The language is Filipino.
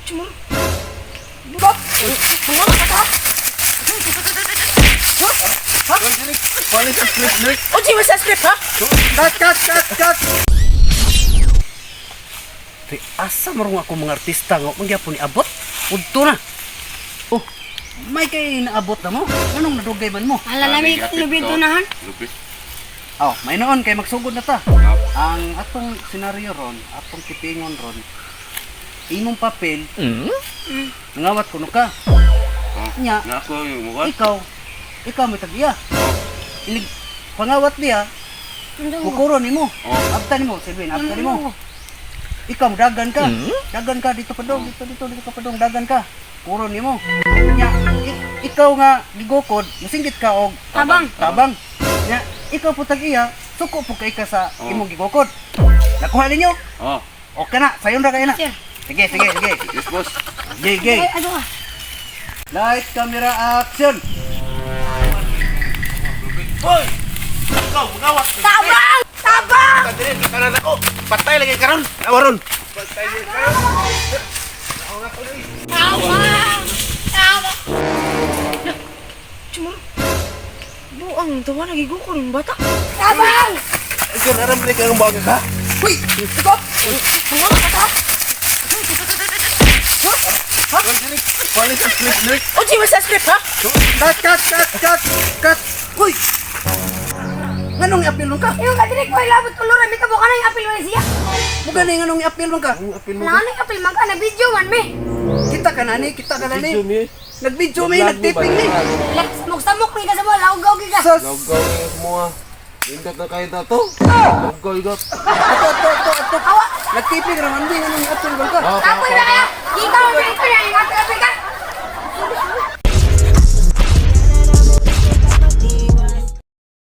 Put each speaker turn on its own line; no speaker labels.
Cuma Bok.
Balik sa script, Nick.
Oh, di sa script ha?
Cut! Di asa marong ako mga artista nga mangyapon ni abot. Udto na. Oh, may kay naabot na mo. Anong nadugay man mo?
Ala nami lubitunahan.
Oh, may noon kay magsugod na ta. Ang atong senaryo ron, atong kipingon ron. Imong papel. Nangawat kuno ka. Nya.
Nako yung mukha.
Ikaw may tagiya. Ilig pangawat niya. Bukuro nimo. Abta nimo, Silvin, abta nimo. Ikaw dagan ka. Dagan ka dito pa dong, dito ka pa dong, dagan ka. Puro nimo. Nya, ikaw nga gigukod, musinggit ka og tabang. Nya, ikaw po tagiya, suko po kay ka sa imong gigukod. Nakuha ninyo?
Oh.
Okay na, sayon ra kay na. Sige.
Yes, boss.
Sige.
Ay, ano ah?
Light, camera, action.
Hoy! Ikaw, mangawat!
Tabang!
Kadirin ka kanan ako! Patay lagi karon! Awaron!
Tabang! Cuma buang tawa lagi ko ng bata. Tabang!
Ikaw naram balik kang baga ka?
Uy! Stop!
Ano bata?
Balik sa script, Nick.
Oh, di sa script ha?
Cut! Uy! Nganong i-appeal mo ka?
Yung kadirik ko ilabot ko lura mi kabo kana yung apil man siya.
Bukan na nganong i-appeal mo ka?
Nang yung apil man ka na video man mi.
Kita ka na ni. Nag-video mi, nag-tipping ni.
Lex samok mi ka sa mo lawgaw gi ka.
Sus!
Gawgaw yung semua. Indot na kayo na to. Gawgaw, igot.
Ato. Nag-tipping raman di nganong i-appeal mo ka?
Apoy na kaya.